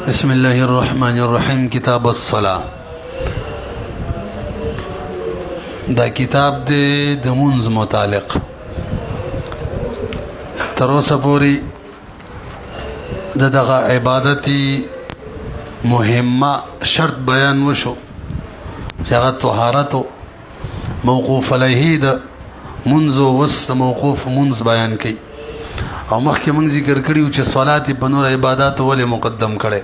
بسم الله الرحمن الرحیم. کتاب الصلاة. دا کتاب دے د منځ متعلق تر اوسه پورې دغه عبادتي مهمه شرط بیان وشو چې هغه طهارت موقوف علیه د منځ وسط موقوف منځ بیان کړي او مخکې موږ ذکر کړیو چې صلات په نور عبادت ولې مقدم کړي.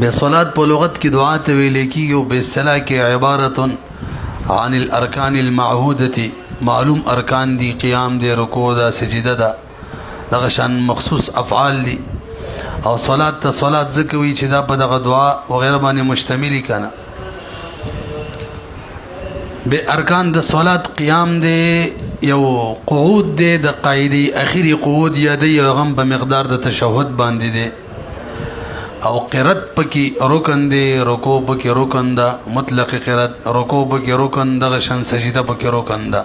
به صلات په لغت کې دعا ته ویل کېږي او به اصطلاح کې عبارت عن الارکان المعهوده، معلوم ارکان دي، قیام دي، رکوع ده، سجده ده، دغه شان مخصوص افعال دي. او صلات ته صلات ځکه وي چې دا په دغه دعا وغیره باندې مشتمل کنه. به ارکان د صلات قیام دی، یو قعود دی د قاعده اخیری قعود یا دی غم په مقدار د تشهود باندې دی، او قرات پکې رکن دی، رکوع پکې رکن ده، مطلق قرات، رکوع پکې رکن، دغه شان سجده پکې رکن ده.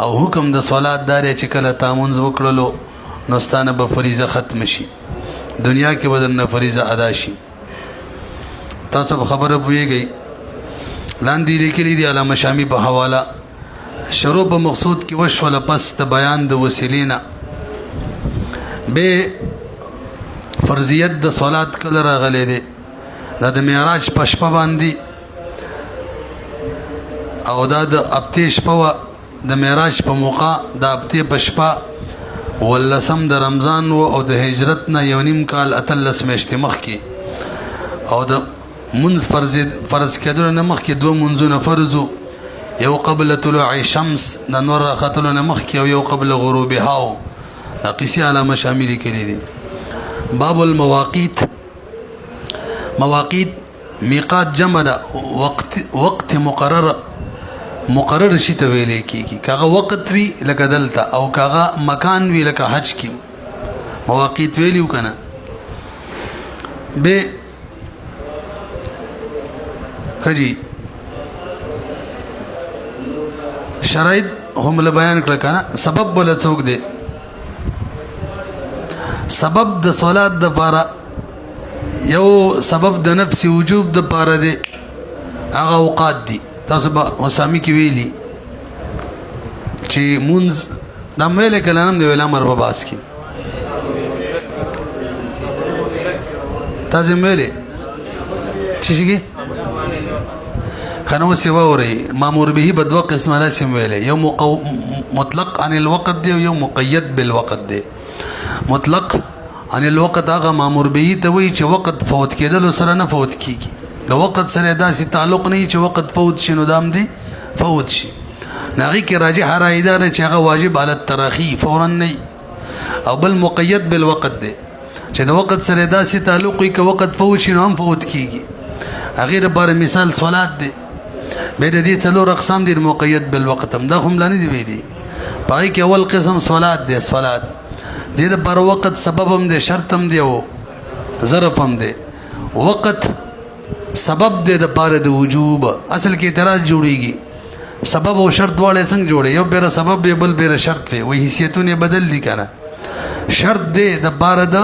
او حکم د صلات دار چې کله تامنز وکړلو نو ستانه به فریضه ختم شي، دنیا کې بدن فریضه ادا شي. تاسو خبره پوهیږئ لاندې لیکلي دي علامه شامی په حواله شروع په مقصود کې وشول پس د بیان د وسیلینا به فرضیت د صلات کله راغلي دي د معراج په شپه باندې، او دا د ابتې شپه د معراج په موقع د ابتې په شپه ولسم د رمضان او د هجرت نه یو نیم کال اتلس میاشتې مخکې، او د منځ فرض کېدلو نه مخکې دوه منځونه فرض، یو قبل طلوع الشمس د نور راختلو نه مخکې او یو قبل غروبها. دا قصې علامه شامل کړي دي. باب المواقیت. مواقیت میقات جمع ده، وقت مقرر شي ته ویل کېږي. کاغه وخت وی لکه دلته، او کاغه مکان وی لکه حج کې مواقیت ویلیو کنه. به خجی شرایط هم له بیان کړه کنه. سبب بل څوک دی؟ سبب د صلات د پاره یو سبب د نفس وجوب د پاره دی، هغه اوقات دي. تاسو به وسامي کې ویلي چې مونږ د مېله کلام دی ویل امر په باس کې تاسو مېله چې شي خنو سیوا وري مامور به بدو قسم لازم ویلې، یو مطلق عن الوقت دی او یو مقید بالوقت دی. مطلق عن الوقت هغه مامور به ته وی چې وخت فوت کېدل سره نه فوت کیږي، د وخت سره داسې تعلق نه چې وخت فوت شنو دام دی فوت شي. ناغي کې راجح رائے دار چې هغه واجب علی التراخی فورا نه، او بل مقید بالوقت دی چې د وخت سره داسې تعلق وي چې وخت فوت شنو هم فوت کیږي. هغه لپاره مثال صلات دی. به د دې څلور اقسام دي مقید بالوقت هم دا هم لانی دی ویلي. پای کې اول قسم صلات دی. صلات دې د پر وخت سبب هم دی، شرط هم دی او ظرف هم دی. وخت سبب دی د پاره د وجوب. اصل کې اعتراض جوړيږي سبب او شرط واړه څنګه جوړي، یو بیر سبب دی بل بیر شرط وي، وې حیثیتونه بدل دي کنه. شرط دی د پاره د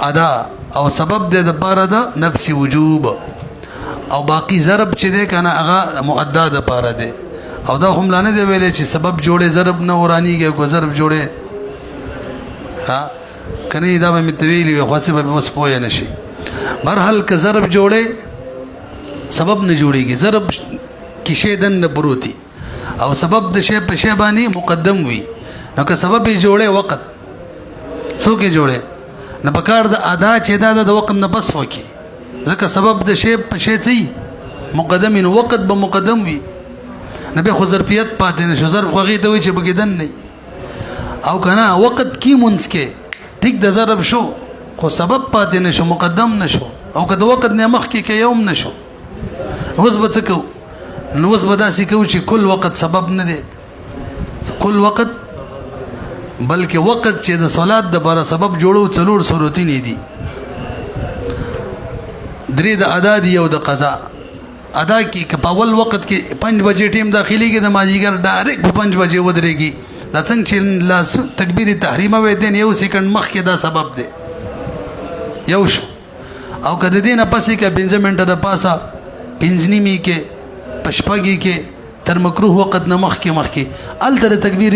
ادا او سبب دی د پاره د نفس وجوب، او باقی ضرب چې دی کنه هغه مؤدا د پاره دی. او دا هم لانه دی ویلې چې سبب جوړه ضرب نه ورانیږي، کو ضرب جوړه ها کنه دا به متویلی وي خاصه به وس پوهه نشي. برحال که ضرب جوړه سبب نه جوړيږي، ضرب کې شی دن پروتي او سبب د شی په شی باندې مقدم وي. نو که سبب جوړه وخت څوک جوړه نه پکار د ادا چې دا د وخت نه بس وکي، ځکه سبب د شی په شی څي مقدم نو وخت به مقدم وي. نه به خو ظرفیت پاتې نشو، ظرف خو غي ته وي چې بګیدن نه او کنه وخت کی مونږ کې ټیک د ضرب شو خو سبب پاتې نشو، مقدم نشو، او که د وخت نه مخ کې یوم نشو. اوس به څه کو؟ نو اوس به داسې کو چې کل وخت سبب نه دی، کل وخت بلکې وخت چې د صلات د بار سبب جوړو څلور صورتي نه دي. درې د ادا دی او د قضا. ادا کې په اول وخت کې 5 بجې ټیم داخلي کې د مازیګر ډایرکټ 5 بجې ودرېږي. دا څنګه چې لاس تکبیر تحریمه وې دین یو سکند مخ کې دا سبب دی. یو شو. او که د دې نه پسې که 5 منټه د پاسه 5 نیمې کې په شپږې کې تر مکروه وقت نه مخکې هلته د تکبیر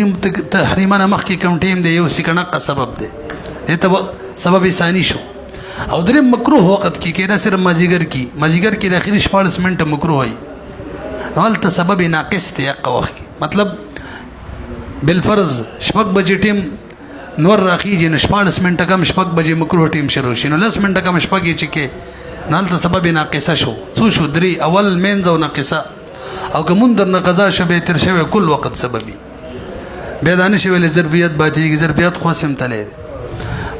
تحریمه نه مخکې کم ټیم دی، یو سکنقه سبب دی، دې ته سبب ثانی شو. او دریم مکروه وقت کې دا صرف مازیګر کې د اخري 14 منټه مکروه وي، هلته سبب ناقص دی هغه وخت کې. مطلب بالفرض 6 بجې ټیم نور راخیږي نو 14 منټه کم 6 بجې مکروه ټیم شروع شي، نو 10 منټه کم 6 چې کې نو هلته سبب ناقصه شو. څو شو؟ 3 اول مینځ او ناقصه. او که مون در نه قضا شو به تر شوی کل وخت سببي بیا دا نشي ویلې ظرفیت باتېږي، ظرفیت خو سم تللی دی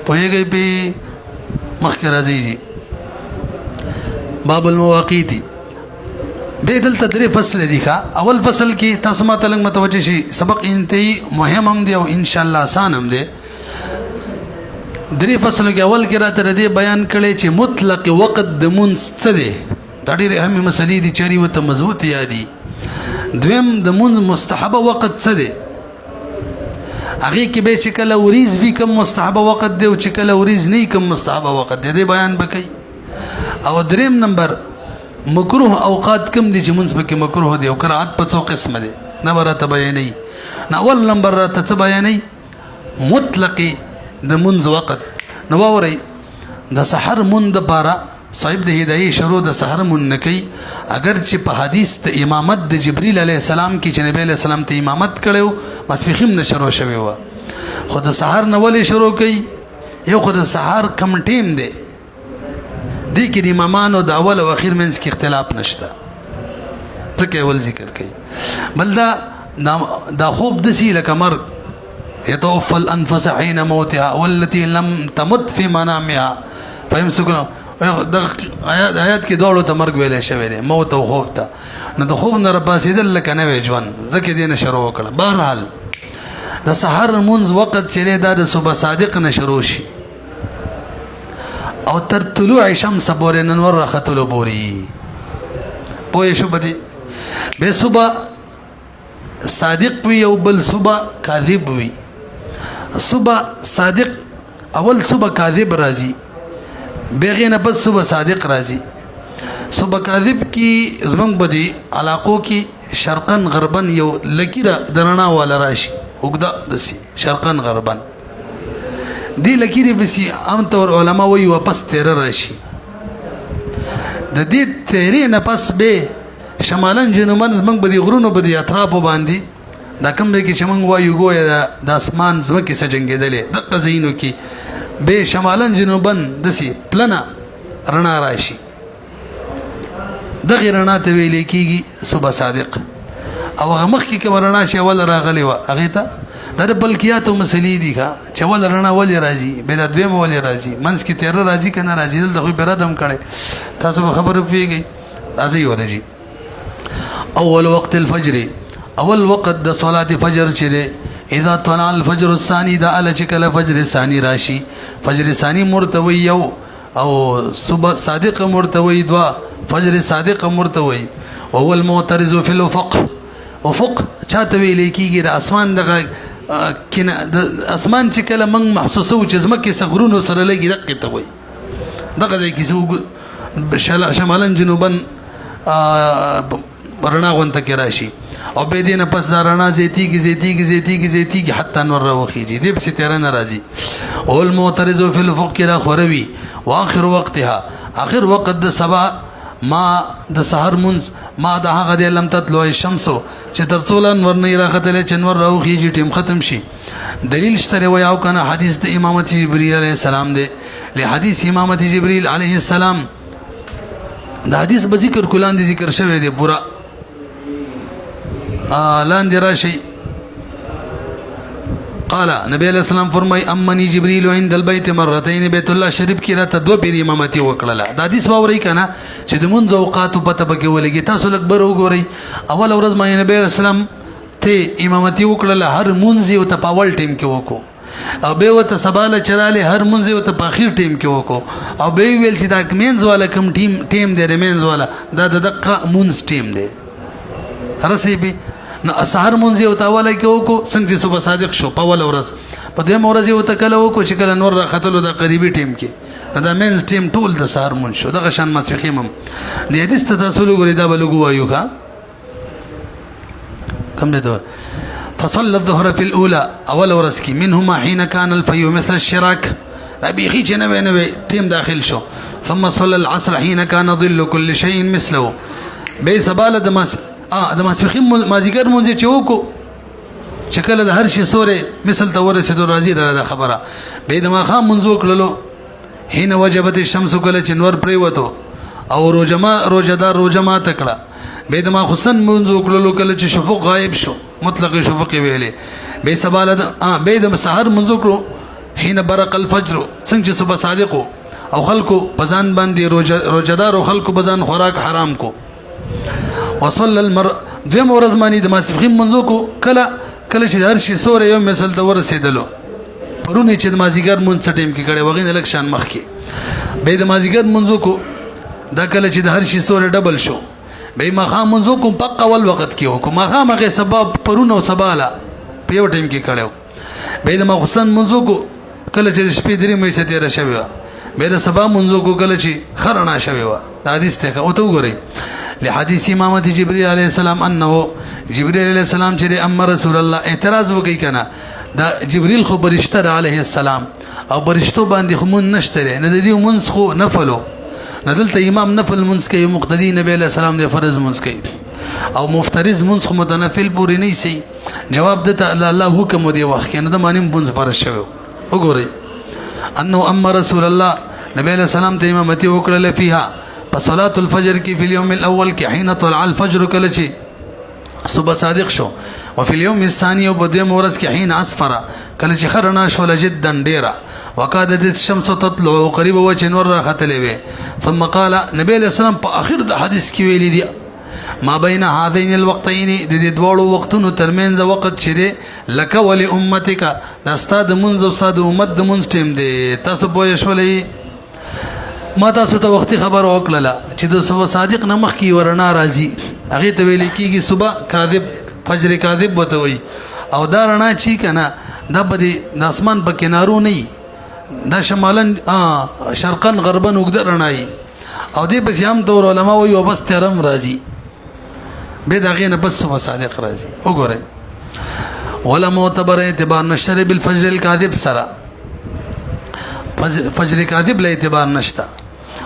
پوهېږئ پې مخکې راځي جي باب المواقیتی. بیا دلته 3 فصل دي ښه. اول فصل کې تاسو ماته لږ متوجه شي، سبق انتهایی مهم هم دی او انشاءالله آسان هم دی. 3 فصلو کې اول کې راته دې بیان کړی چې مطلق وقت د مونځ څه دی، دا ډېرې اهمې مسلې دي چې ورته مضبوط یادي. دویم د مونځ مستحبه وقت څه دی، هغې کې به چې کله وریځ وي کم مستحبه وقت دی او چې کله وریځ نه وي کم مستحبه وقت دی، دې بیان به کوي. او دریم نمبر مکروه اوقات کم دي چې مونځ پکې مکروه دی او قرأت په 2 قسمه دی، نه به راته بیانوي. نو اول نمبر راته څه بیانوي؟ مطلق د مونځ وقت. نو واورئ د سحر مونځ دپاره صاحب د هدایې شروع د سحر مونځ نه کوي، اگر چې په حدیث د امامت د جبریل علیه السلام کې چې نبی علیه السلام ته امامت کړی و ماسپښین نه شروع شوی وه، خو د سحر نه ولې شروع کوي؟ یو خو د سحر کم ټیم دی، دې کې د امامانو د اول او اخیر منځ کې اختلاف نشته، ځکه اول ذکر کوي. بل دا خوب داسې لکه مرګ، يتوفى الأنفس حين موتها والتي لم تمت في منامها فيمسكون. د آیات کې دوړو ته مرګ ویلی شوی دی، موت او خوب ته. نو د خوب نه راپاڅېدل لکه نوی ژوند، ځکه دې نه شروع وکړه. بهرحال د سحر مونځ وقت چې دی دا د صبح صادق نه شروع شي او تر طلوع شمس پورې ننور راختلو پورې، پوه شو به دې. بیا صبح صادق وي او بل صبح کاذب وي. صبح صادق اول صبح کاذب راځي، بیغې نه پس صبح صادق راځي. صبح کاذب کې زمونږ به دي علاقو کې شرقن غربن یو لکیره د رڼا والا راشي، اوږده داسې شرقن غربن، دې لکیرې پسې عام طور علما وایي واپس تیره راشي. د دې تیرې نه پس به شمالن جنوبن زمونږ به دي غرونو به دي اطرافو باندې دا کوم دی کې چې موږ وایو ګویا د اسمان ځمکې سره جنګېدلې دغه ځایونو کې به شمالن جنوبن داسې پلنه رڼا راشي، دغې رڼا ته ویلی کېږي صبح صادق. او هغه مخکې کومه رڼا چې اول راغلې وه هغې ته دا د فلکیاتو مسلې دي ښه، چې اول رڼا ولې راځي، بیا د دویمه ولې راځي، منځ کې تیاره راځي که نه راځي. دلته خو یې به رد هم کړی، تاسو به خبره پوهېږئ. راځئ ورځي اول وقت الفجر، اول وقت د صلات فجر چې دی اذا طلع الفجر الثاني، دا اله چې کله فجر ثاني راشي. فجر ثاني مرتوي یو او صبح صادق مرتوي دوا، فجر صادق مرتوي. وهو المعترض في الافق، افق چاته ویل کېږي د اسمان دغه کنه د اسمان چې کله موږ محسوسو چې ځمکې صغرونو سره لګي دقه ته وایي، دغه ځای کې شمالن جنوبن رڼا غونته کې راشي او به دې نه پس دا رڼا زیتیږي حتی نور راوخیږي، دې پسې تیاره نه راځي. او المعترض فی الافق کې را خوروي. واخر وقتها، آخر وقت د سبا ما د سحر منځ ما د هغه د لم تطلع الشمس چې تر څو انور نه راختلی چې انور راوخیږي ټیم ختم شي. دلیل شته روایت او کنه حدیث د امامت جبرئیل علیه السلام دی، له حدیث امامت جبرئیل علیه السلام د حدیث به ذکر کولان دي ذکر شوی دی پورا لاندې راشي. قال نبی علیہ السلام فرمای امنی جبریل عند البیت مرتين، بیت الله شریف کې راته 2 پیر امامتي وکړه. دا حدیث واورئ کنه چې د منځ اوقات پته پکې ولګي. تاسو لږ بر وګورئ، اول ورځ باندې نبی علیہ السلام ته امامتي وکړه، هر منځ یو ته په اول ټیم کې وکړو او به وته سباله چراله هر منځ یو ته په اخیر ټیم کې وکړو او به ویل چې دا مینز والا کوم ټیم دی، د مینز والا دا د دقه منځ ټیم دی رسېبي. نو سحر منځ یو ته اول کې وکړو، څنګه چې صبح صادق شو په اول ورځ په دې مورځي وته کله وکړو چې کله نور راختلو د قریبي ټیم کې دا مینز ټیم ټول د سهار مون شو دغه شان ماسپخیم هم د حدیث ته تاسو لګورئ دا به لګو وایو ښه کم دی ته فصلى الظهر في الأولى أول ورزكي منهما حين كان الفيو مثل الشراك أبي خيش نوي تيم داخل شو ثم صلى العصر حين كان ظل كل شيء مثله بي سبالة دماس بخيم مازيقر منزي چوكو شكل ده هرشي سوري مثل توري سدو رازي ده خبره بي دما خام منزوك للو حين وجبت الشمس كل چنور پريوتو او روجدار روجما تکړه بيد ما حسن منذ كلو کله چې شفق غائب شو مطلق شفق ویلې به سباله بيد سحر منذ کلو حين برق الفجر څنګه صبح صادقو او خلکو بزان باندې روجدار او خلکو بزان خوراک حرام کو وصلى المر دیم ورزمانی د ماسفخیم منذ کو کله چې هر شي سور یو مثال ته ورسېدلو پرونه چې د مازیګر مون څټیم کې کړي وغین الکشان مخ کې به د مازیګر منذ کو دا کله چې د هر شي سور ډبل شو به مخام منذ کو پق اول وخت کې وکم مخام هغه سبب پرونه او سباله په یو ټیم کې کړو به د مخصن منذ کو کله چې شپې درې مې ستې را شوی به د سبا منذ کو کله چې خرنا شوی و حدیث ته او ته وګورئ لحديث امامه جبريل عليه السلام انه جبريل عليه السلام چې امر رسول الله اعتراض وکي کنه دا جبريل خو برشته عليه السلام او برشتو باندې خو مون نشته نه د دې مونږ خو نفلو ندلته امام نفل منځ کوي مقتدی نبی علیہ السلام د فرض منځ کوي او مفترض منځ خو متنفل پوری نه سي جواب دته الله حکم دی وخت کنه د مانیم منځ فرض شوی وګورئ انه امر رسول الله نبی علیہ السلام ته امامتي وکړه فيها فصلاه الفجر کی في اليوم الاول کی حين طلع الفجر کله چې صبح صادق شو وفي اليوم الثاني وبدیم ورځ کې حين اسفر کله چې خرنا شو جدا ډیرا وقادت الشمس تطلع قريب وجه نور راختلې وي ثم قال نبی علیہ السلام په اخر د حدیث کې ویلي دي ما بین هذين الوقتين د دې دوړو وختونو ترمنځ وخت چې لك ول امتك د استاد منځ او استاد امت د منځ ټیم دی تاسو پوه شولې ما تاسو ته وختي خبر وکړه چې د صبح صادق نمخ کی ورنا راځي هغه ته ویل کیږي صبح کاذب فجر کاذب وته وي او دا رڼا چی کنه دا بده د اسمان په کنارو نه دا شمالن شرقن غربن وګد رڼای او دې په ځام دور علماء وي او بس ترم راځي به دا غینه بس صبح صادق راځي وګوره ولا معتبر اعتبار نشر بالفجر الكاذب سرا فجر کاذب له اعتبار نشتا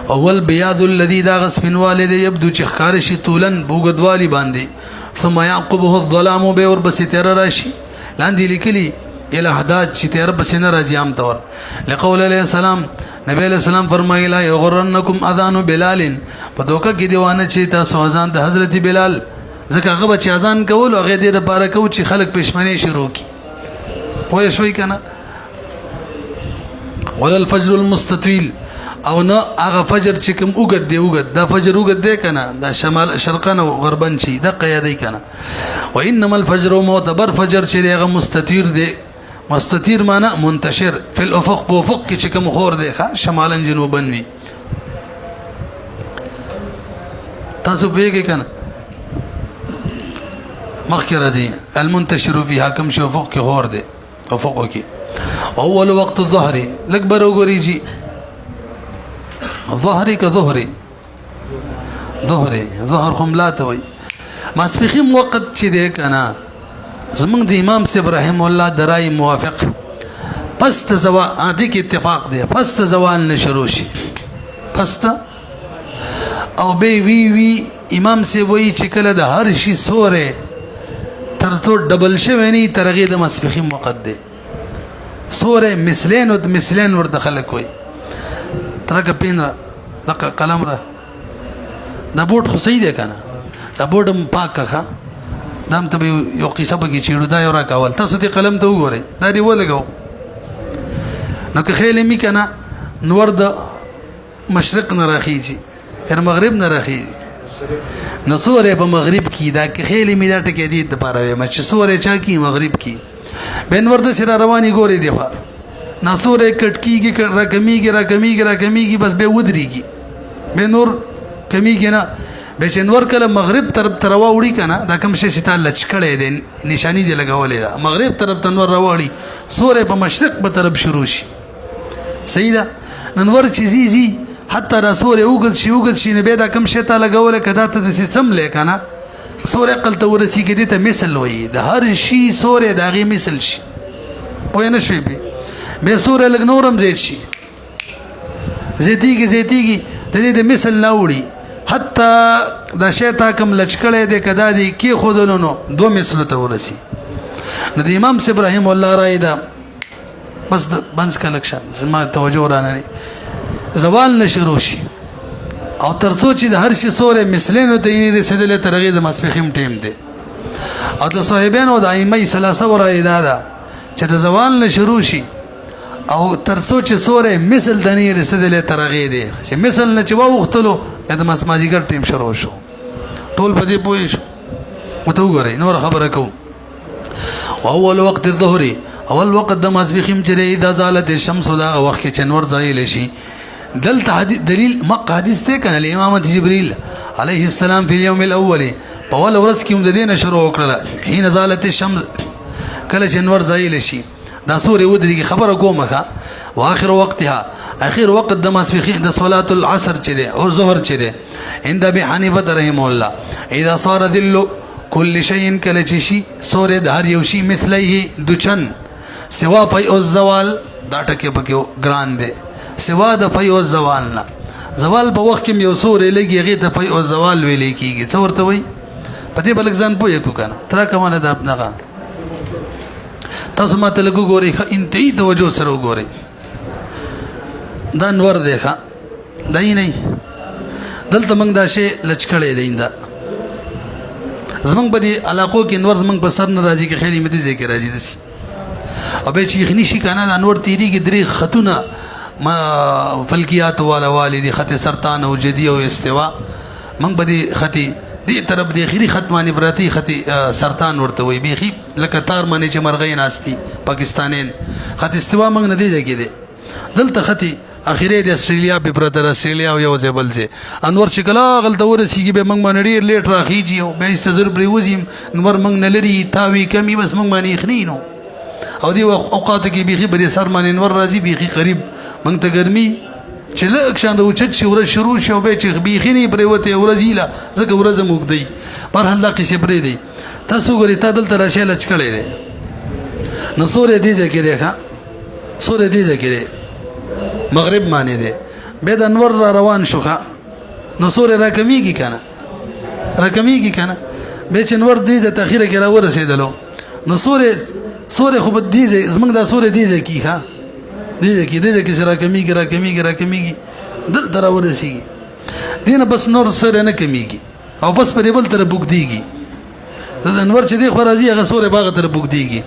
اول بیاض الذي دا غسفن والد يبدو چخکار شي طولن بوګدوالی باندې ثم يعقبه الظلام به ور بس تیر راشي لاندې لیکلي الى حداد چې تیر بس نه راځي عام طور لقول عليه السلام نبی علیہ السلام فرمایلا یغرنکم اذان بلال په دوکه کې دیوانه چې تاسو اذان د حضرت بلال ځکه هغه چې اذان کول هغه دې لپاره کو چې خلک پښمنه شروع کی پوه شوي کنه ولا الفجر المستطيل او نه هغه فجر چې کوم وګد دی وګد دا فجر وګد دی کنه دا شمال شرقن او غربن شي دا قیادی کنه وانما الفجر معتبر فجر چې هغه مستطير دی مستطير معنی منتشر فی الافق په افق کې چې کوم خور دی شمالا جنوبا وی تاسو پیګی کنه مخکې راځي المنتشر فيها کوم شی افق کې خور دی افق کې اول وقت الظهر لکبر وګوريږي ظهري كظهري ظهر هم لا توي ماسپخیم وقت چې دی کنه زمونږ د امام صاحب رحم الله درای موافق پس ته زوا دې کې اتفاق دی پس ته زوال نشرو شي پس ته او به وی امام صاحب وی چې کله د هر شي سوره ترڅو ډبل شوی نه ترغه د ماسپخیم وقت دی سوره مثلين او مثلين ور دخل کوي ترګه پینرا دغه قلم را دا بوت خو صحیح دی کنه دا بوت پاک کا دام ته یو قصه بږي چیړو دا یو را کول تاسو ته قلم ته وګورئ دا دی ولګو نو که خیل می کنه نور د مشرق نه راخیږي کنه مغرب نه راخیږي نو سوره په مغرب کې دا که خیل می دا ټکی دی د پاره مې چې سوره چا کې مغرب کې بنور د سره رواني ګوري دی خو ناسوره کټکیږي را کمیږي بس به ودرېږي بنور کمیږي نه به چې انور کله مغرب طرف ته راوړي کنه دا کوم شي چې تا لچکړې دي نشانی دی لګولې دا مغرب طرف ته انور راوړي سورې په مشرق په طرف شروع شي صحیح ده انور چې زی حتی را سورې وګد شي نه به دا کوم شي تا لګولې کدا ته د سم لیکنه سورې عقل ته ورسیږي دي ته مثل وایي د هر شي سورې داغي مثل شي پوه نه شوي به سورې لګ نورم زیات شي زیتیږي ته دې د مثل نه وړي حتی دا شیطا کم لچکړې دې کدا دې کې خودلو نو دو مثل ته ورسی نو د امام سی ابراهیم الله رای دا بس بنس کلکشن ما توجه ورانه زوال نشرو شي او ترڅو چې د هر شي سورې مثلینو ته یې رسیدلې ترغه د مسبخیم ټیم دی او د صاحبانو د ائمه ثلاثه ورای دا چې د زوال نشرو شي او ترڅو چې سورې مثل د نه رسیدلې ترغه دی چې مثل نه چې وختلو د مسماجیګر ټیم شروع شو ټول په دې پوي شو وته وګورئ نور خبره کوم اول وقت الظهر اول وقت د مسبخیم چې اذا زالت الشمس دا وخت کې چنور زایل شي دلته دلیل مقه حدیث ته کنه الامام جبريل عليه السلام په اليوم الاول په اول ورځ کې هم د دینه شروع وکړه حين زالت الشمس کله چنور زایل شي دا سورې ودرېږي خبره کومه واخر وقتها اخر وقت د مسبخین د صلاه العصر چې ده او ظهر چې ده عند ابي حنیفه رحمه الله اذا صار ذل كل شيء کله چې شي سورې د هر یو شي مثله دچن سوا فی الزوال دا ټکه پکې ګران ده سوا د فی الزوال نه زوال په وخت کې یو سورې لګي هغه ته فی الزوال ویلې کیږي څه ورته وای په دې بلک ځان پوهه کو کنه تر کومه ده دغه تاسو ماته لګو ګوري انتهي توجه سره وګورئ دا نور دی ښه دای نه دلته موږ دا شی لچکړې دیندا زمونږ په دې علاقو کې نور زمونږ په سر ناراضي کې خېلې مدي ذکر راځي دسی او به چې خني شي کنه دا نور تیریږي درې خطونه ما فلکیات والا والدي خط سرطان او جدي او استوا موږ په دې خطي دې طرف دې اخري ختمانه براتی خطي سرطان ورته وي بيخي لکه تار باندې چې مرغې ناشتي پاکستانین خط استوا موږ نه دی ځکه دي دلته خطي اخیری د استرالیا په پرتر استرالیا او یو ځبل چې انور چې کلا غلطه ورسیږي به موږ باندې ډیر لیټ راخیږي او به سزر پریوزیم نور موږ نه لري تاوی کمی بس موږ باندې خنینو او دی اوقات کې بيخي به سر باندې نور راځي بيخي قریب موږ ته ګرمي چې لکه شان د اوچت شي ورځ شروع شو به چې بيخي نه پریوته ورځیلا ځکه ورځ موږ دی پر هله کې څه پرې دی تاسو ګوري تا دلته راشه لچ کړي دی نو سورې دی ځکه دی ښا سورې دی ځکه دی مغرب معنی دی به د انور را روان شوخه نو سورې راکمیږي کنه به چې انور دی د تاخيره کې را ورسېدلو نو سورې خو بد دی زمنګ دا سورې دی ځکه ښا دی ځکه چې راکمیږي دل تر ورسېږي دینه بس نور سره نه کمیږي او بس په دې بل تر بوک دیږي د انور چې دی خو راځي هغه سورې باغ تر بوک دیږي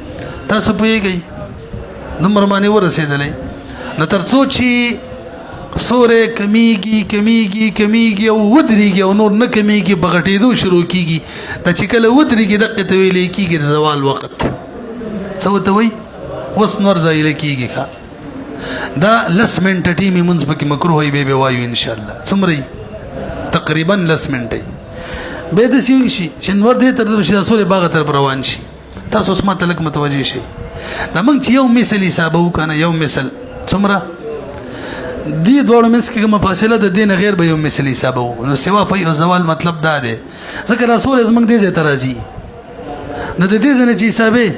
تاسو پوهیږئ نمبر باندې ورسېدلې نو ترڅو چې سورې کمیږي او ودرېږي او نور نه کمیږي بغټېدو شروع کیږي دا چې کله ودرېږي دقه ته ویلې کیږي د زوال وخت څه ته وایي وس نور ځایل کیږي ښا دا لس منټه ټیمي منځ پکې مکروه وي به وایو ان شاء الله څومره تقریبا لس منټه به د سیو شي چې نور دې تر د سورې باغ تر روان شي تاسو اسمه تلک متوجي شي دا موږ چې یو مثال حساب وکنه یو مثال څومره دې دوړو منځ کې کومه فاصله د دین غیر به یو مثال حساب وو نو سوا فی او زوال مطلب دا دی ځکه رسول زمنګ دې ته راځي نو د دې ځنه چې حسابې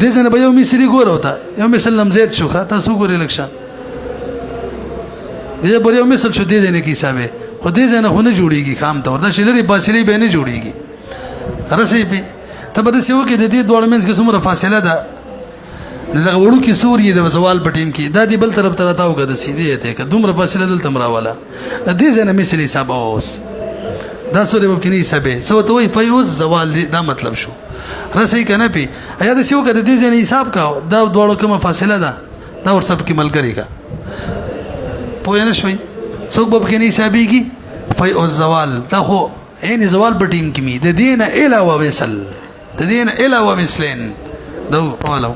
دې ځنه به یو مثال ګور وتا یو مثال لمزید شو تاسو ګورئ لکشان دې به یو مثال شو دې ځنه کې حسابې خو دې ځنه خو نه جوړیږي خام تور دا شلري فاصله به نه جوړیږي رسې به ته به څه وکړي د دې دوړو منځ کې څومره فاصله ده دغه وړو کې سوري د زوال په ټیم کې دا دی بل طرف ته راو غد سیدی ته ک دومره فاصله دلته مراواله دې ځنه مثال حساب اوس دا سوري په کې نه حسابه سو ته وای فیوز زوال دا مطلب شو رسې کنه پی ایا د سیو کده دې ځنه حساب کا دا دوړو کومه فاصله ده دا ور سب کې ملګری کا پوه نه شوي څوک به کې نه حسابيږي فیوز زوال دا خو عین زوال په ټیم کې می د دینه علاوه وصل د دینه علاوه مثلین دو پالو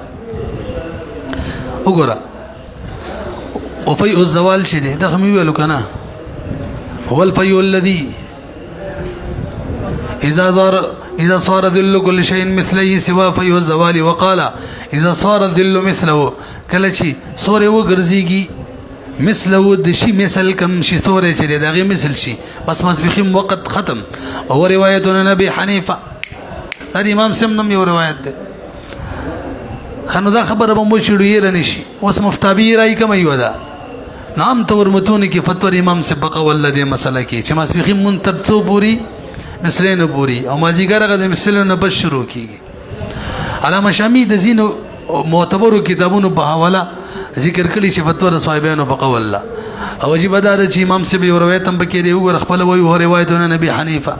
وګوره او فی الزوال چې ده غمی ویلو کنه هو الفي الذي إذا صار ذل كل شيء مثله سوا في الزوال وقال إذا صار الذل مثله کله چې سورې وګرځيږي مثله د شي مثل کم شي سورې چې دغه مثل شي بس مسبخیم وقت ختم. او روایتونه نبی حنیفه دا امام سمنم یو روایت ده خنو دا خبره به مو شړو یې رنشي اوس مفتابی راي کوم یو ده نام تور متون کې فتوا امام سبق ولدي مسله کې چې مسبخیم منتب څو پوری مثلین پوری او مازیګر غد مثلونه بس شروع کیږي. علامه شامی د زینو معتبرو کتابونو په حواله ذکر کړي چې فتوا د صاحبانو په قول الله او عجیب ده چې امام سبي روایت هم پکې دی وګور خپل وایي او روایتونه نبی حنیفه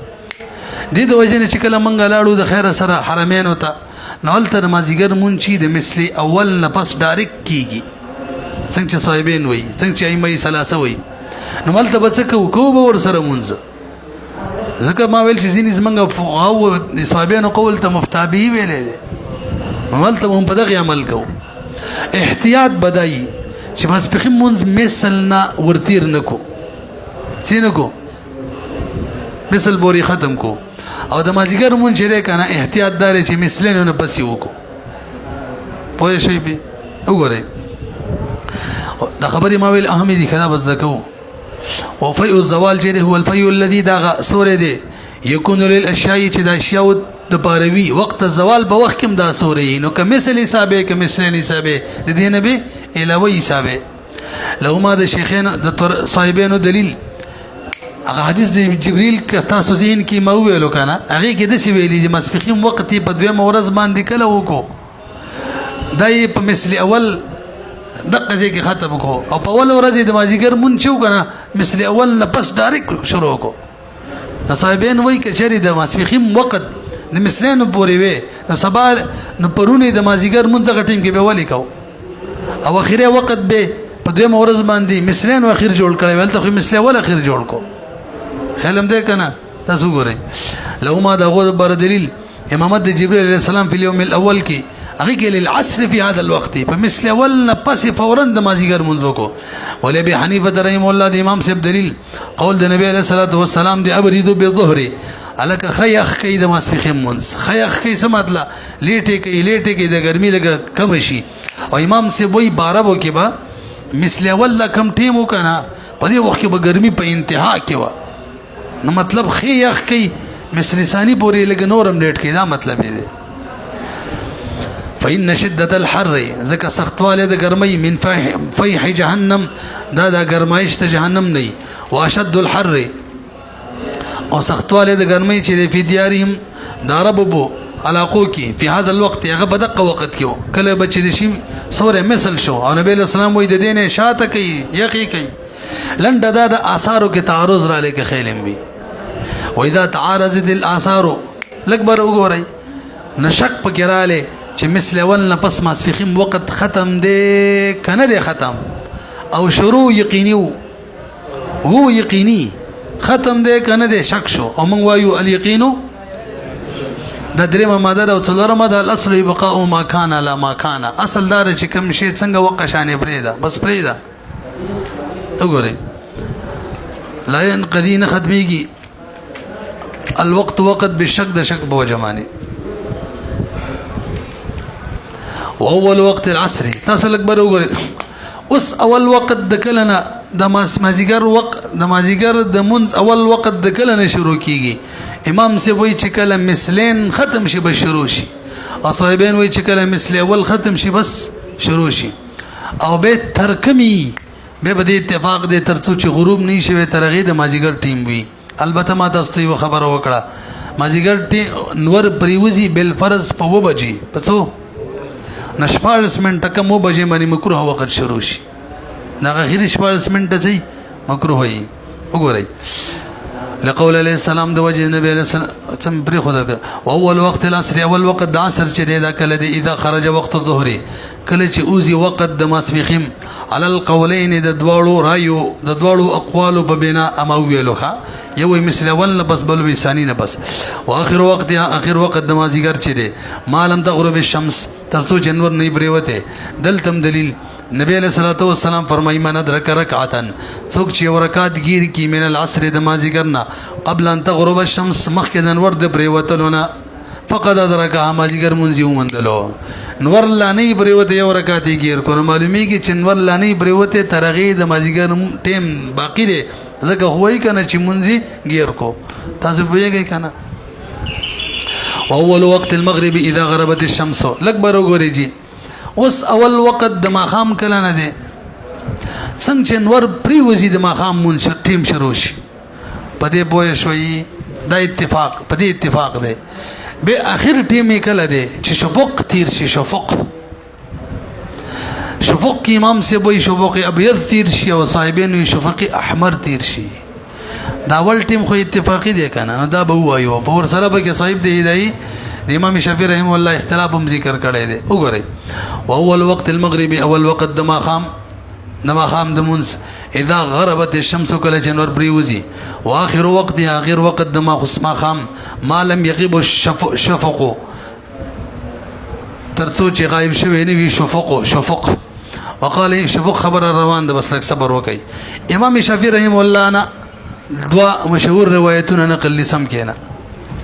دي د وجه نه چې کله منګ لاړو د خیر سره حرمین وته نو الته مازیګر مونچی د مثلی اول نه پس ډایرک کیږي څنګه چې صاحبین وایي څنګه چې ایمه ثلاثه وایي نو ملته بچکو کو به ور سره مونځ ځکه ما ویل چې زینې زمنګ او صاحبانو قول ته مفتابی ویلې دي ملته هم په دغه عمل کو احتیاط بدای چې مسبخیم مونږ مثلنا ورتیر نکو څنګه مثل بوري ختم کو او د مازیګر مونږ چې کنه احتیاط دار چې مثلنه نه پسی وکړو پوه شئ به وګورئ دا خبرې ما ویل اهمي دي کنه بس ذکو او فیء الزوال چې هو الفیء الذي دا سورې دی یکون للاشیاء چې دا اشیاء د پاروي وخت الزوال په وخت کې دا سورې نو که مثل حسابه که مثل حسابه د دې نه به الهوی حسابه لهما د شیخین د صاحبانو دلیل هغه حدیث د جبريل که تاسو ذهن کې مو ویلو کنه هغه کې د سی ویلي چې مسبخیم وخت په دوه مورز باندې کله وکړو دای په مثل اول دغه ځکه ختم کو او په اول ورځ د مازیګر مونږ چو کنه مثل اول نه پس ډایرک شروع کو صاحبین وای کچری د مسبخیم وخت د مثلانو پورې وې د سبا نو پرونی د مازیګر منتخب ټیم کې به ولي کو او اخیره وخت به په دې مورز باندې مثلانو اخیر جوړ کړي ولته خو مثله ول اخیر جوړ کو خیالم دې کنه تاسو ګورئ لو ما دغه بر دلیل امامت د جبريل عليه السلام په اليوم الاول کې هغه کې للعصر في هذا الوقت فمثل اول پس فورا د مازیګر منځ کو ولې به حنیفه رحم الله د امام صاحب دلیل قول د نبی عليه الصلاه والسلام دی ابریدو بالظهر الک خیخ کی د ماسفخیم منس خیخ کی څه مطلب لیټه کی د ګرمي لګه کم شي او امام سے وای 12 وو کې با مثل اول کم ټیم وکنه په دې وخت کې به ګرمي په انتها کې و نو مطلب خیخ کی مثل ثانی پوری لګ نورم لیټ کی دا مطلب دی فإن شدة الحر ذکر سختواله د ګرمۍ من فیح جهنم دا ګرمایش ته جهنم نه واشد الحر او سختواله د ګرمۍ چې په دیارهم داربو علاقو کې په هذا الوقت هغه بدقه وخت کې کله بچ دي شي سوره مثل شو او نبی له سلام وې د دینه شاته کوي یقي کوي لنډه دا د آثارو کې تعارض را لکه خیلم وي و اذا تعارضت الاثار لکبر وګورئ نشک پکراله چې مثل اول نه پس ماسفخیم وخت ختم دی کنه دی ختم او شروع یقیني وو یقیني ختم دی کنه دی شک شو او موږ وایو الیقینو د درېمه ماده او څلورمه ماده الاصل بقاء ما كان لا ما كان اصل دار چې کوم شی څنګه وقشانه پریدا بس پریدا وګورئ لا ينقضي ختميږي الوقت وقت بالشك د شک بو جماني واول وقت العصر تاسو لکبر وګورئ اوس اول وقت د کلنه د مازیګر وقت د مازیګر د منځ اول وقت د کلنه شروع کیږي امام سی وای چې کله مثلین ختم شي به شروع شي او صاحبین وای چې کله مثل اول ختم شي بس شروع شي او به ترکمی به بده اتفاق دې ترڅو چې غروب نه شي ترغه د مازیګر ټیم وي البته ما تاسو ته خبر وکړه مازیګر نور پریوزی بل فرض په و بجې پڅو نشپارس منټه کوم بجې باندې مکروه وخت شروع شي دا غیر شپارس منټه چي مکروه وي وګورئ لقول عليه السلام د وجه نبی عليه السلام سم پرې خدای او اول وقت العصر اول وقت د عصر چې دا کله دی اذا خرج وقت الظهر کله چې اوزي وقت د ماسبخیم على القولين د دواړو رايو د دواړو اقوال په بنا امویلوخه یو مثل اول بس بل وی ثاني نه بس واخر وقت اخر وقت د مازیګر چې دی مالم تغرب الشمس ترڅو جنور نه بریوته دلتم دلیل نبی علیہ الصلوۃ والسلام فرمایي من ادرک رکعتا څوک چې یو رکعت گیر کی من العصر د مازیګر نه قبل ان تغرب الشمس مخکې د انور د پریوتلونه فقد ادرکها مازیګر مونږ یو مندلو نور لانی پریوته یو رکعت گیر کو معلومیږي چې نور لانی پریوته ترغه د مازیګر ټیم باقی دی ځکه هوای کنه چې مونږ گیر کو تاسو پوهیږئ کنه اول وقت المغرب اذا غربت الشمس لکبر وګورئ جی اوس اول وخت د ماخام کله نه دی څنګه چې نور پری وزي د ماخام مون ټیم شروع شي پدې پوه شوي دا اتفاق پدې اتفاق دی به اخر ټیم کله دی چې شفق تیر شي شفق امام سے وای شفق ابيض تیر شي او صاحبین وی شفق احمر تیر شي دا ول ټیم خو اتفاقی دی کنه دا به وایو په ور سره به کې صاحب دی هدايه امام شافعی رحم الله اختلاف هم ذکر کړی دی وګورئ واول وقت المغرب اول وقت د ماخام د منس اذا غربت الشمس کله چې نور پریوزي واخر وقت اخر وقت د ماخام ما لم يغيب الشفق ترڅو چې غایب شوی نه وي شفق وقال شفق خبر روان ده بس لک صبر وکي امام شافعی رحم الله انا دوا مشهور روایتونه نقل لسم کینا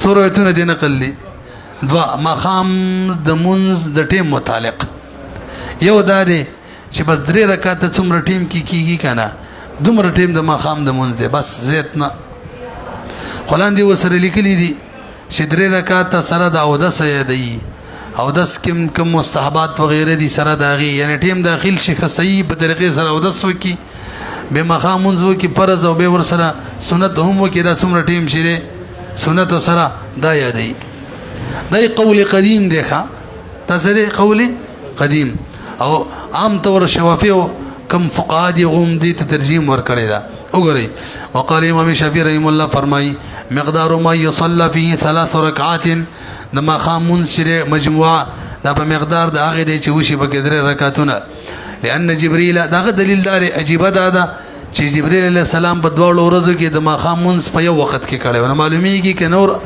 څو روایتونه دي نقل لي دوا ماخام د منز د ټیم متعلق یو دا دی چې بس درې رکعات څومره ټیم کیږي کنه دومره ټیم د ماخام د منز دی بس زیات نه خلاندې وسره لیکلي دي چې درې رکعات سره د اودس یادي اودس کوم مستحبات وغیرہ دي سره داغي یعنی ټیم داخل شي صحیح په طریقې سره اودس وکي به ماخام منز وکي فرض او به ور سره سنت هم وکي دا څومره ټیم شي سنت سره دا یادي دا قول قدیم دی ښا تاسو قول قدیم او عام طور شوافی کم فقها دی غوم دی ته ترجمه ور کړی دا وګورئ وقال امام شافعی رحم الله فرمای مقدار ما يصلى فيه 3 ركعات د ماخامون سره مجموعه دا په مقدار د هغه دی چې وشي په کډره رکعاتونه لأن جبريل دا دلیل دار عجیب ده چې جبريل علیه السلام په دوه ورځو کې د ماخامون په یو وخت کې کړي ونه معلومیږي چې نور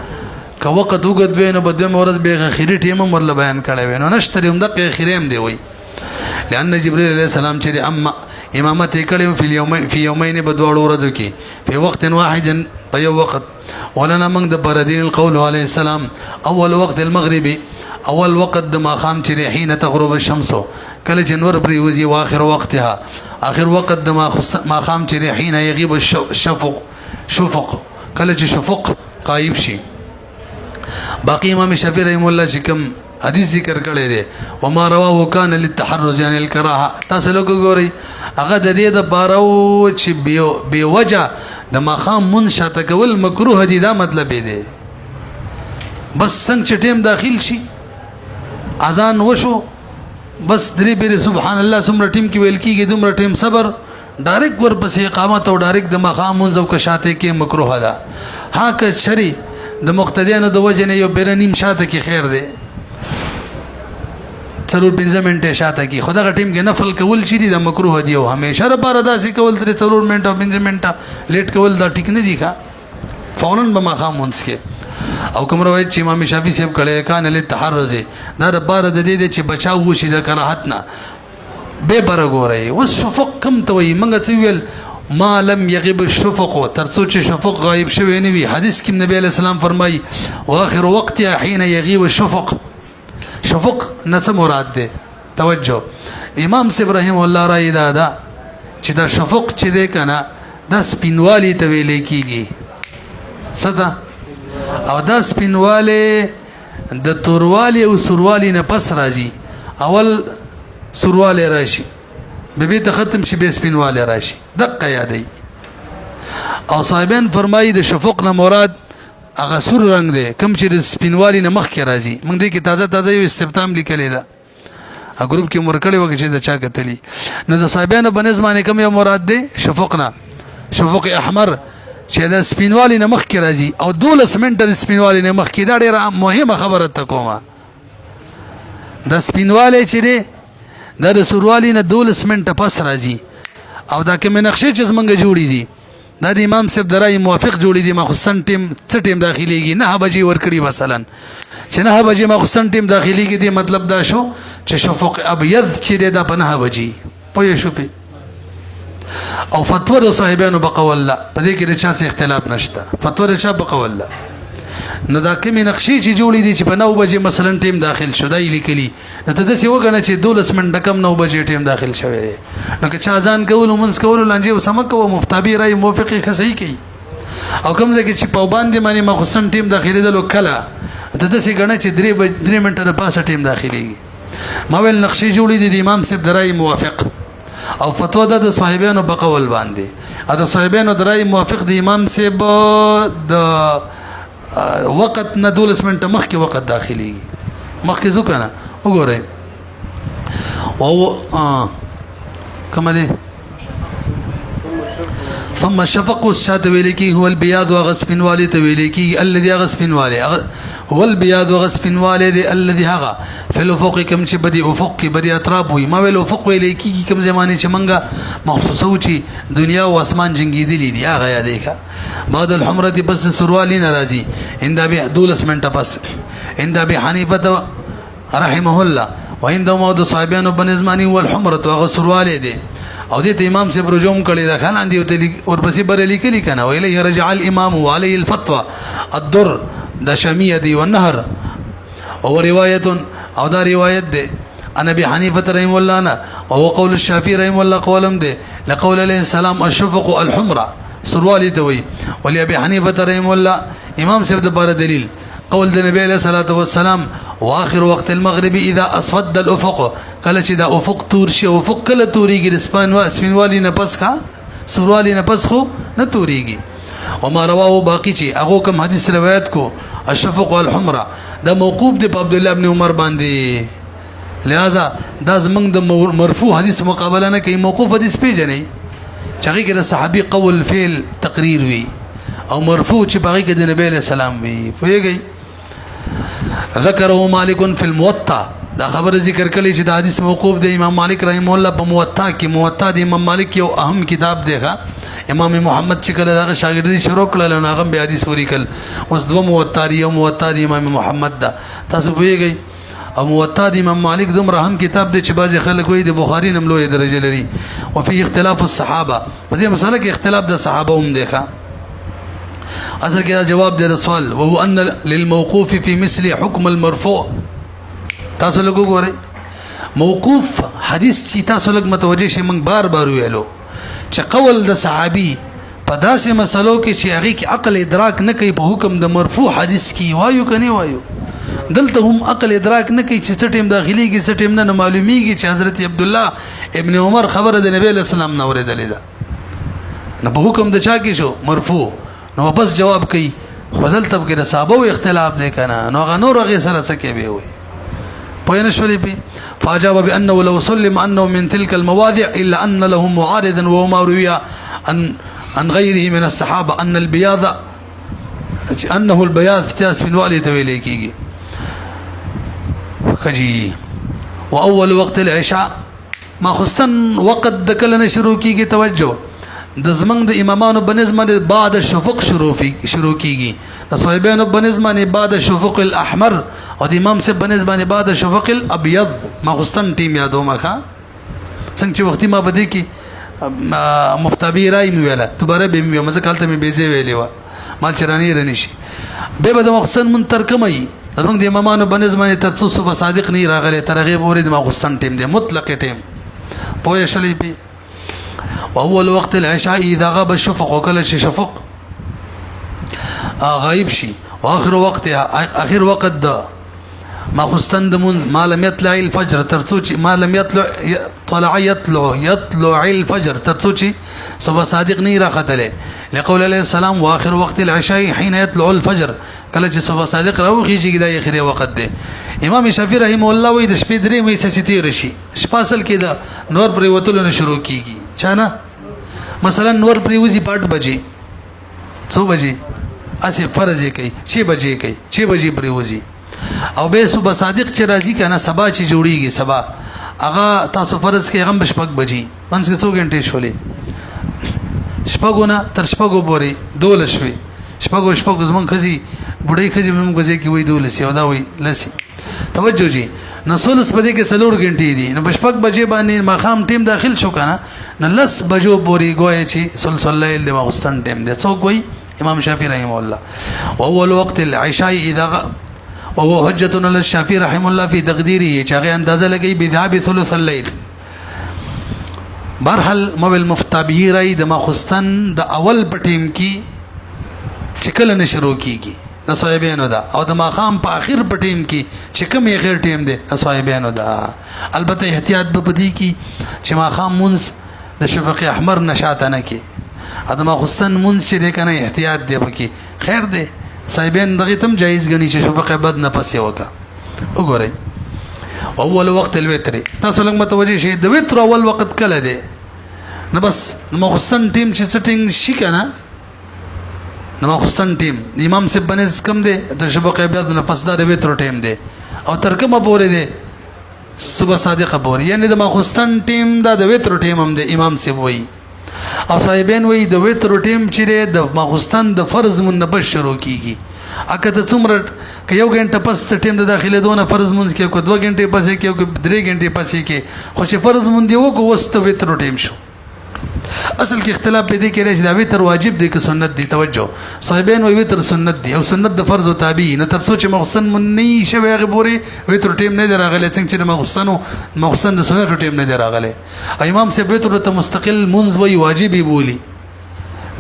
که وخت وګد وینو بده مورز به اخیری ټیم مرله بیان کړي وینو نشته هم د اخیریم دی وای لأن جبريل علیه السلام چې اما امامت کړي په یومین په دوه ورځو کې په وخت واحد په یو وخت ولنا موږ د بردین القول علیه السلام اول وقت المغرب اول وقت د ماخام چې حين تغرب الشمس کله چې نور پریوزي واخر وقتها اخر وقت د ماخام چې حين يغيب الشفق کله چې شفق غایب شي باقی امام شافعی رحم الله چې کوم حدیث ذکر کړی دی وما رواه كان للتحرز عن الكراهه تاسو لوګ ګورئ هغه د دې د بارو چې به وجه د ماخام منشته کول مکروه دي دا مطلب دی بس څنګه چې ټیم داخل شي اذان وشو بس درې بیره سبحان الله څومره ټیم کې ویل کیږي دومره ټیم صبر ډایرکټ ورپسې اقامت او ډایرکټ د ماخام منځو کې شاته کې مکروه ده ها که شری د مقتدیانو د وجه نه یو بیره نیم شاته کې خیر دی څلور 15 منټه شاته کې خدای ټیم کې نفل کول شي د مکروه دی او همیشه لپاره داسې کول تر څلور منټه او 15 منټه لیټ کول دا ټیک نه دی ښا فورن به ماخام منځ کې او کوم روایت چې امام شافعي صاحب کړي کان له تحرز دا د بار د دې چې بچاو وشي د کراهت نه به برګوري وشفق کم توي منګه ویل ما لم يغب الشفق ترڅو چې شفق غایب شوی نه وي حدیث کې نبی عليه السلام فرمایي واخر وقت حين يغيب الشفق شفق نڅ مراد ده توجه امام ابراهيم الله راي دا چې دا شفق چې ده کنه د سپینوالي ته ویل کیږي صدا او دا سپینواله د توروالی او سوروالی نه پس راځي اول سورواله راشي به ته ختم شي به سپینواله راشي دقه یادای او صاحبان فرمایي د شفق نه مراد هغه سور رنگ دی کوم چې د سپینوالی نه مخ کې راځي موږ دې کې تازه یو استفتام لیکلی دا ا ګروپ کې مرکړی وکړي چې د چا کتلی نه د صاحبانو بنظمانه کوم یو مراد دی شفقنا شفق احمر چې د سپینوالی نه مخ کې راځي او 12 منټه د سپینوالی نه مخ کې دا ډیره مهمه خبره ته کومه د سپینوالی چې دی د سوروالی نه 12 منټه پس راځي او دا کوم نقشې چې زمونږ جوړې دي دا د امام صاحب درای موافق جوړې دي مخصن ټیم څه ټیم داخليږي 9 بجې ور کړی مثلا چې 9 بجې مخصن ټیم داخليږي دی مطلب دا شو چې شفق ابيض چې دا په 9 بجې پوه شو پی او فتوا د صاحبانو بقول لا په دې کې د چا څه اختلاف نشته فتوا د چا بقول لا نو دا کومې نقشې چې جوړې دي چې په 9 بجې مثلا ټیم داخل شو دا یې لیکلي نو ته داسې وګڼه چې 12 منټه کم 9 بجې ټیم داخل شوی دی نو که چا اذان کولو منځ کولو لانجې سمه کوه مفتابي رای موافقې ښه صحیح کوي او کوم ځای کې چې په باندې باندې مخصوصا ټیم داخلېدلو کله ته داسې ګڼه چې 3 منټه د پاسه ټیم داخلېږي ما ویل نقشې جوړې دي د امام صاحب د رای موافق او فتوا ده د صاحبانو په قول باندې او د صاحبانو د رای موافق د امام صاحب د وقت نه 12 منټه مخکې وقت داخلي مخکې ځو کنه وګورئ او کومه ده ثم الشفق الشات ویلکی هو البياض وغسفن والد ویلکی الذي غسفن والد هو البياض وغسفن والد الذي هغه في الافق كم چې بدی افق کې بدی اطراف وي ما ویل افق ویلکی کوم زمانه چې منګه مخصوصه و چې دنیا او اسمان جنگیدلی دی هغه یاد ښه بعد الحمره بس سروالي ناراضي عند ابي 12 منټه پس عند ابي حنيفه رحمه الله وعند موضوع صاحبانو بنزماني والحمره وغ سروالي دي او دې ته امام صاحب رجوم کړی دا خان اندي ورپسې بر لیکلی کنه ویلی رجع الامام وعليه الفتوى الدر د شمیه دی والنهر او روایت او دا روایت ده ان ابي حنيفه رحمه الله انا او قول الشافعي رحمه الله قولم ده لقول عليه السلام الشفق الحمراء سروالي دوي ولي ابي حنيفه رحمه الله امام صاحب د بار دلیل قول د نبی علیہ الصلوۃ والسلام واخر وقت المغرب اذا اسود الافق کله چې دا افق تور شي افق کله توريږي د سپینوالي نه پس کا سروالي نه پس خو نه توريږي وما رواه باقي چې هغه کوم حدیث روایت کو الشفق والحمراء دا موقوف دی په عبد الله ابن عمر باندې لہذا دا زمنګ د مرفوع حدیث مقابله نه کوي موقوف حدیث پیژنې چې کې د صحابي قول فعل تقریر وي او مرفوع چې باقي کې د نبی علیہ السلام وي پوهیږي ذکره مالک فی الموطا دا خبر ذکر کړي چې دا حدیث موقوف دی امام مالک رحم الله په موطا کې موطا د امام مالک یو اهم کتاب دی امام محمد چې کله دا شاګردي شروع کړل نو هغه به حدیث ولیکل اوس دوه موطا دی یو موطا د امام محمد دا تاسو پوهیږئ او موطا د امام مالک دومره اهم کتاب دی چې بعضی خلک وایي د بخاری نم لوی درجه لري او فيه اختلاف الصحابه په دې مسله کې اختلاف د صحابه هم دی اصل کې دا جواب دی سوال وهو ان للموقوف في مثل حكم المرفوع تاسو لګو غورئ موقوف حدیث چې تاسو لګ متوجه شي موږ بار بار ویلو چې قول د صحابي په داسې مسلو کې چې هغه کې عقل ادراک نه کوي په حکم د مرفوع حدیث کې وایو کني وایو دلته هم عقل ادراک نه کوي چې څه ټیم داخليږي څه ټیم نه معلومیږي چې حضرت عبد الله ابن عمر خبره د نبی له سلام نه اوریدلې ده نه په حکم د چا کې شو مرفوع نو بس جواب کوي خدل تب کې د صحابه اختلاف دی کنه نو غنور غي سره څه کوي وي پوه نه شولې په فاجاب بانه لو سلم انه من تلك المواضع الا ان لهم معارضا وهو ما روي عن غيره من الصحابه ان البياض انه البياض جاس من والي تويل کیږي خجي واول وقت العشاء ما خصن وقت د کله شروع کیږي توجه د زمنګ د امامانو بنظمه بعد الشفق شروع کیږي د صاحبانو بنظمه بعد الشفق الاحمر او د امام سے بنظمه بعد الشفق الابيض مخصن ټیم یادو مخه څنګه چې وختي ما بده کې مفتابی رای مې ویله دوباره به مې مزه کالته مې بیزه ویلې و مال چرانی رنشي به بده مخصن منتر کمای زمنګ د امامانو بنظمه تخصص صادق نه راغله ترغیب اورید مخصن ټیم دی مطلق ټیم پوه شلې په واول وقت العشاء اذا غاب الشفق وكل شفق غايب شي واخر وقت اخر وقت ده ما خستند ما لم يطلع الفجر ترسوچي ما لم يطلع الفجر ترسوچي صبح صادق نه راختله لقول عليه السلام واخر وقت العشاء حين يطلع الفجر کله چې صبح صادق راوخی چې دا اخري وخت دی امام شافعي رحم الله وای د شپې درې مې سچتي رشي شپاسل کې دا نور پر وتلو نه شروع کیږي چانه مثلا نور پر وځي 8 بجې 2 بجې اسی فرض کوي 6 بجې کوي 6 بجې پر وځي او به صبح صادق چې راځي کنه سبا چې جوړیږي سبا هغه تاسو فرض کې هم بشپک بجې پنځه 2 غنټې شولې شپګونه تر شپګو پورې دول شوي شپګو زمون خزي بډای خزي موږ غزي کې وې دول سي او دا وې لسی توجه جی نو سولس په دې کې 4 غنټې دي نو په شپږ بجې باندې ماخام ټیم داخل شو کنه نو 10 بجو پورې ګوي چې سلسل الليل د ماخستن ټیم دی څوک وایي امام شافعي رحمه الله واول وقت العشاء اذا وهو حجة للشافعي رحمه الله في تقديره چې هغه اندازه لګي بذهاب ثلث الليل برحل مویل مفتابی رای د ماخستن د اول په ټیم کې چې کله نشرو کیږي د صاحبانو دا او د ماخام په اخر په ټیم کې چې کوم یې غیر ټیم دی د صاحبانو دا البته احتیاط به پدې کې چې ماخام منز د شفق احمر نشاته نه کې ادم ماخستن منز چې دی کنه احتیاط دی پکې خیر دی صاحبان دغه تم جایز غني چې شفق بد نفس یې وکا وګورئ اول وقت الوتر تاسو لږ متوجه شئ د وتر اول وخت کله دی نو بس ماخستن ټیم چې سټینګ شي کنه نو ماخستن ټیم امام سے بنز کم دی د شفق بد نفس دا د وتر ټیم دی او تر کومه پورې دی صبح صادقه پورې یعنی د ماخستن ټیم دا د وتر ټیم هم دی امام سے وایي او صاحبین وایي د وتر ټیم چې د ماخستن د فرض منبه شروع کیږي اګه ته څومره که یو غنټه پس ټیم د داخله دونه فرض مونږ کې کو 2 غنټه پس کې کو 3 غنټه پس کې خو چې فرض مونږ دی وو کو وست وتر ټیم شو اصل کې اختلاف پیدا کړي چې دا وتر واجب دی که سنت دی توجه صاحبین وایي وتر سنت دی او سنت د فرض او تابع نه تر سوچ مخصن من نه شوی غبوري وتر ټیم نه دراغله څنګه چې مخصن د سنت ټیم نه دراغله امام سے وتر ته مستقل منځ وایي واجبي بولی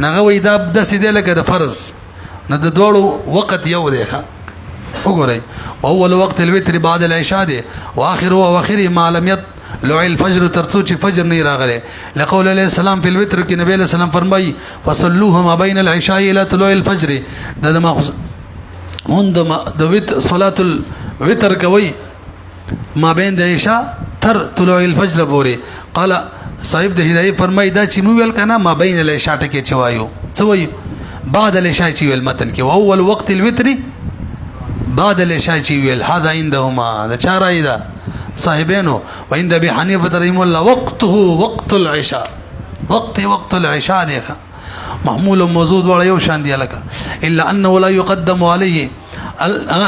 نغه وایي دا د سیده لکه د فرض نه د دوړو وخت یو دی ښه وګورئ اول وقت الوتر بعد العشاء دی واخر هو واخر ما لم يطلع الفجر ترڅو چې فجر نه راغله لقول عليه السلام في الوتر کې نبی عليه السلام فرمایي فصلوه ما بين العشاء الى طلوع الفجر د ما د وتر صلاه الوتر کوي ما بين العشاء تر طلوع الفجر پورې قال صاحب د هدايه فرمایي دا چې مو ویل کنه ما بين العشاء ټکي چوایو څه وایو بعد العشاء چې ویل متن کې اول وقت الوتر بعد العشاء چې ویل هذا عندهما دا چا راي ده صاحبینو وعند ابي حنيفه رحمه الله وقته وقت العشاء وقت العشاء دیکھا محمول موجود ولا یو شان دی لکه الا انه لا يقدم عليه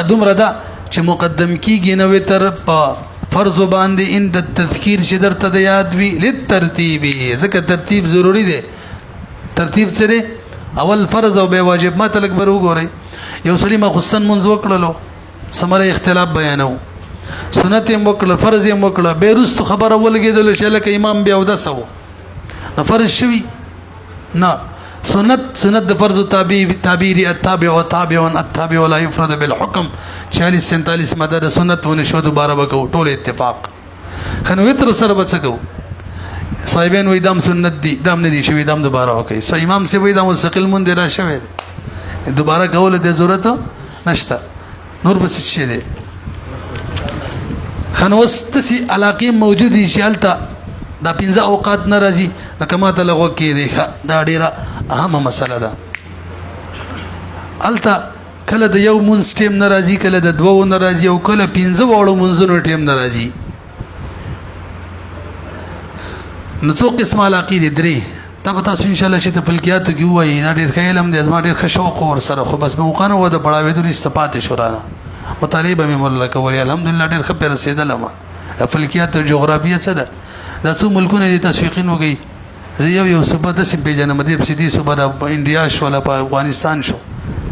دمر دا چې مقدم کیږي نو تر په فرض باندې ان د تذکیر شدر ته یاد وی لترتیب ځکه ترتیب ضروری دی ترتیب سره اول فرض او به واجب ما تلک برو ګورئ یو سړي ما خصن منځ وکړلو سمره اختلاف بیانو سنت یې وکړه فرض یې وکړه بیرست خبره ولګېدل چې لکه امام بیا ودا سو نو فرض شوی نه سنت د فرض تعبیری التابع ولا يفرد بالحكم 46 47 ماده د سنت ونه شو دوباره وکړو ټول اتفاق خنو وتر سره بچو صاحبین وې دام سنت دي دام نه دي شوی دام دوباره وکړي سو امام سے وې دام مستقل مون دی را شوی دوباره کول د ضرورت نشته نور بس شي دي خنوستسي علاقه موجودي شالته دا 15 اوقات ناراضي لکه ماته لغو کې دی دا ډیره اهمه مسله ده الته کله د یو مونږ ټیم ناراضي کله د دوو ناراضي او کله 15 وړو مونږونو ټیم ناراضي نو څو قسم علاقه دي درې تا به تاسو ان شاء الله چې تفلکیات کې وایي دا ډېر ښه علم دی زما ډېر ښه شوق ور سره خو بس موقانه و د پړاوېدو استفاده شورانه مطالبه مې مولا کوي الحمدلله ډېر ښه پر رسیدل ما فلکیات او جغرافیه څه ده دا څو ملکونه دي تشویقین وګي زه یو صوبه د سیم پیژنم د سیدي صوبه د انډیا شو ولا په افغانستان شو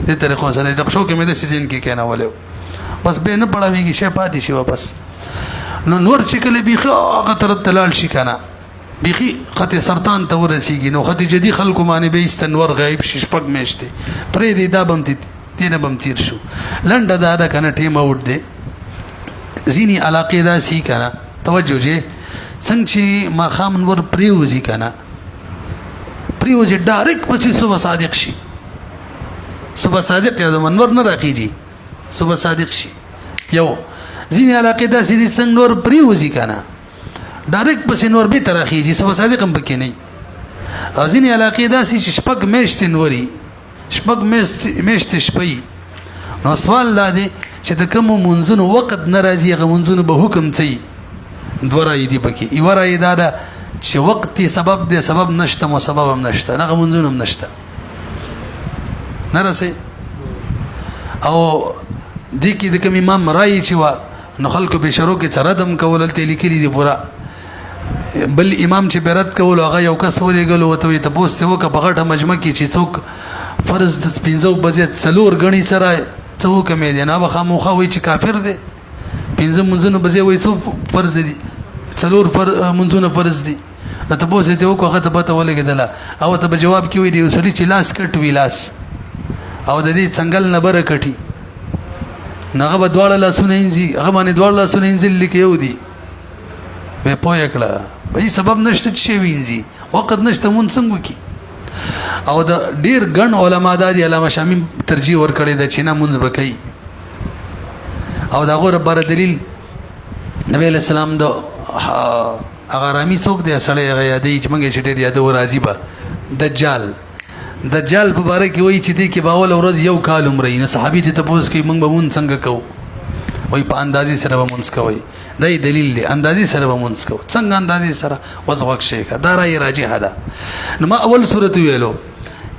دې طریقو سره د شو کې مې د سیزن کې کنه ولې بس به نه پړاويږي شي پاتې شي واپس نو نور چې کله بيخه هغه طرف تلال شي کنه بيخي خط سرطان ته ورسیږي نو خط جدي خلکو باندې به استنور غایب شي شپږ میشته پرې دې دا بم تینه بم تیر شو لنډه دا کنه ټیم اوټ دی زینی علاقه دا سی کنه توجه جه څنګه چې ما خامن ور پریوزی کنه پریوزی ډایرکټ پچې صبح صادق شي صبح صادق یو منور نه راخیږي صبح صادق شي یو زینی علاقه دا سی څنګه نور پریوزی کنه ډایرکټ پس نور به ترخیږي صبح صادق هم پکې نه ازینی علاقه دا سی شپږ میشت نوري شپږ میشت شپې نو سوال لا دي چې د کوم منځونو وخت ناراضي غو منځونو به حکم چي دورای دی پکې ایورای دا چې وخت سبب دی سبب نشته مو سبب هم نشته نه منځونو هم نشته نرسي او دې کې د کوم امام رائي چې وا نو خلکو به شروع کې چردم کول ته لیکلي دي پورا بل امام چې بیرت کول هغه یو کس ولېګلو وته ته پوسټ وکړه په غټه مجمع کې چې څوک فرض د 15 بجې څلور غني سره څوک مې دی نه بخا موخه وي چې کافر دی 15 منځونه بجې وي څو فرض دي څلور منځونه فرض دي ته پوسټ ته وکړه هغه ته پته ولګیدله او ته به جواب کې وي دی وسړي چې لاس کټ وی لاس او د دې څنګه نه بره کټي نغه په دواړه لاسونه انځي هغه باندې دواړه لاسونه انځل لیکيو دي په پوهه کړه په سبب نشته چې وینځي وخت نشته مونږ څنګه کی او د ډیر ګڼ علما د علامه شامی ترجیح ور کړی د چینا مونږ بکای او دا غوړ بر دلیل نبی اسلام د هغه رامي څوک دی سړی هغه یادې چې مونږ چې ډیر یادو راضی به دجال په باره کې وایي چې دې کې باول ورځ یو کال عمرې نه صحابي ته تاسو کې مونږ به مونږ څنګه کوو وای په اندازې سره به مونږ کوي دای دلیل دی اندازې سره به مونږ کوو څنګه اندازې سره وځوک شیخه دا راي راجح ده نو ما اول صورت ویلو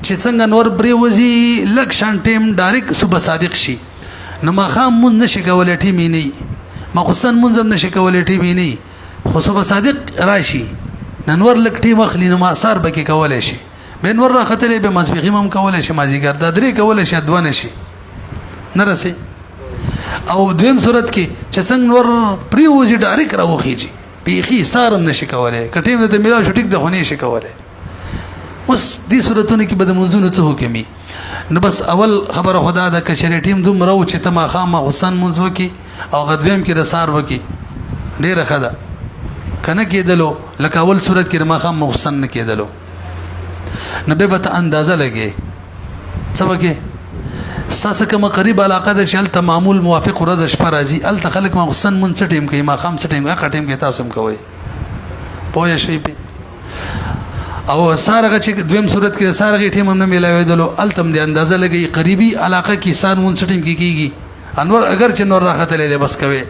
چې څنګه نور بری وزي لک شان ټیم ډایرک صبح صادق شي نو ما خام مونږ نشي کولای ټیمې نه ما خصن مونږ هم نشي کولای ټیمې نه خو صبح صادق راشي نور لک ټیم اخلي نو ما اثر بکې کولای شي بین ور راختلې به مسبقي هم کولای شي مازیګر د درې کولای شي ادوانه شي نه رسي او دویم صورت کې چې څنګه ور پریوځي ډایرک راوخیږي پیخي سارم نشي کولای کټیم د میلا شټیک د خونی شي کولای اوس دې صورتونه کې بده منځونه څه حکمي نو بس اول خبره خدا د کشر ټیم دوم راو چې تما خامه حسین منځو کې او غدویم کې رسار وکي ډیره خدا کنه کېدلو لکه اول صورت کې ما خام حسین نه کېدلو نبی به ته اندازه لګي څه وکي ستاسو کوم قریب علاقه ده چې هلته معمول موافق ورځ شپه راځي هلته خلک ما حسین مون څه ټیم کوي ما خام څه ټیم هغه ټیم کې تاسو هم کوي پوه شئ او سارغه چې دویم صورت کې سارغه ټیم هم نه ملایدلو التم دې اندازه لګي قریبي علاقه کې سان مون څه ټیم کې کیږي انور اگر چې نور راختلې ده بس کوي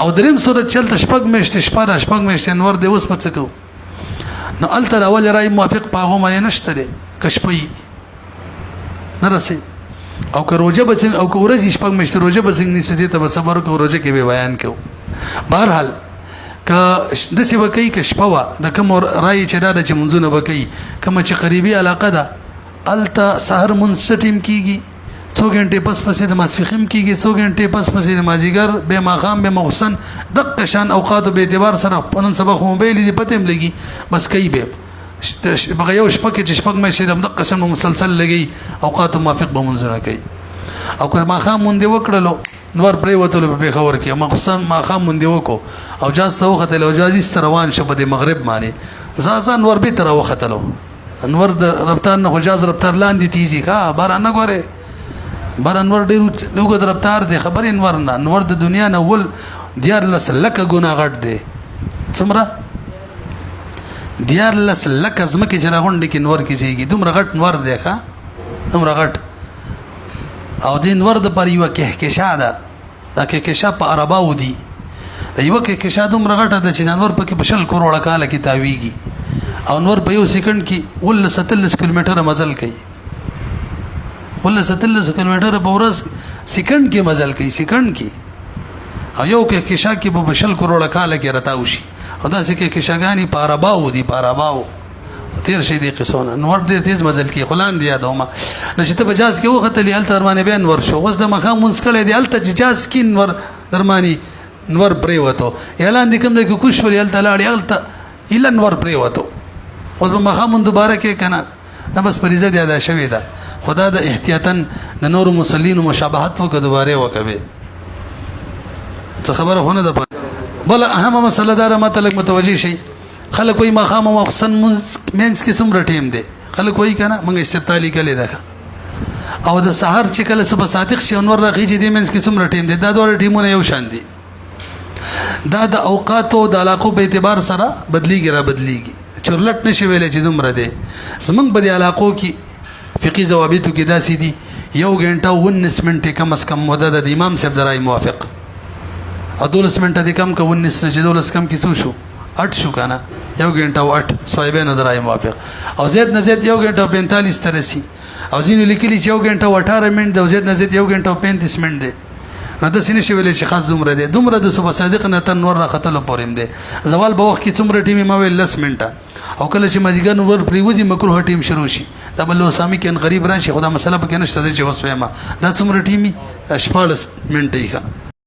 او دریم صورت چلته شپږ مېشت شپه شپږ مېشت انور دې اوس پڅ کو نو الته اول راي موافق پاغو باندې نشته دي کشپي نه رسي او که روزه به او که ورځ شپږ مشته روزه به څنګه نسته ته صبر کو روزه کې به بیان کو بهرحال که د څه وکي که شپه د کوم راي چې دا چې منځونه وکي کوم چې قریبي علاقه ده الته سحر منستیم کیږي 2 غنټه پس پسې د ماسفخم کیږي 2 غنټه پس پسې د مازیګر به ماقام به محسن دقه شان اوقات به اعتبار سره پنن سبق موبایل دي پته لګي بس کوي به بغه یو شپه کې شپږ مې شه د قسم مسلسل لګي اوقات موافق به منځونه کوي او که ماقام مونږ دی وکړلو نور پرې وته په خبر کې ماقام مونږ دی وکړو او جاز ته وخت له جاز روان شپه د مغرب باندې ځان نور به تر وختلو انور د رفتار نه حجاز رفتار لاندې تیزی کا بار نه غوره بار انور ډیر لوګو د رفتار دی خبر انور نه انور د دنیا نه ول دیار لسلکه ګناه غټ دی څومره دیار لسلکه زمکه جناغونډ کې نور کې زیږي دومره غټ نور دی ښا دومره غټ او دین ور د پر یو کهکشا ده دا کهکشا په عرباو دي یو کهکشا دومره غټه ده چې نور پکې بشل کروڑه کاله کې تاویږي او نور په یو سکند کې ول 37 کیلومتر مزل کوي ول 37 کیلومتر په ورځ سکند کې مزل کوي سکند کې او یو کهکشا کې په بشل کروڑه کاله کې راتاو شي او دا سکه کهکشاګانی په عرباو دي په عرباو تیر شي دي قصونه نور دې تیز مزل کې خلان دی یادوما نشته بجاز کې وخت لی ال ترمانه بین ورشو وس د مخام منسکړې دی ال تجاز کې نور درمانی نور پرې وته اعلان دې کوم د کوش ور ال تلاړی ال ته اله نور پرې وته اوس په مخام دوباره کې کنه دا بس فریضه دی ادا شوی دا خدا د احتیاطاً د نور مسلین مشابهت وک دوباره وکوي څه خبره هونه ده بل اهم مسله دار مطلب متوجي شي خلک وای مخام او حسن مینس کې څومره ټیم دی خلک وای کنه موږ استبطالي کړي ده او د سحر چې کله صبح صادق شي انور راخیږي د مینس کې څومره ټیم دی دا ډول ټیمونه یو شان دي دا د اوقات او د علاقو په اعتبار سره بدلیږي را بدلیږي چورلټ نشي ویل چې دومره دی زمنګ په دې علاقو کې فقہی ضوابط کې دا سي دي 1 غنټه 19 منټه کم از کم مدد د امام صاحب درای موافق او 12 منټه د کم کو 19 چې 12 کم کې څو شو 8 شو کنه 1 غنټه او 8 صایبه درای موافق او زید نه زید 1 غنټه 45 ترسي او ځینې لیکلي چې 1 غنټه 18 منټ د زید نه زید 1 غنټه 35 منټ دی نو داسې نشي ویلی چې خاص دومره دی دومره د صبح صادق نه تر نور راختلو پورې هم دی زوال به وخت کې څومره ټیم ما ویل 10 منټه او کله چې مازیګر نور پرېوځي مکروه ټیم شروع شي دا بل سامي کې غریب راشي خدا مسله پکې نشته چې وسوي ما دا څومره ټیمي 14 منټه یې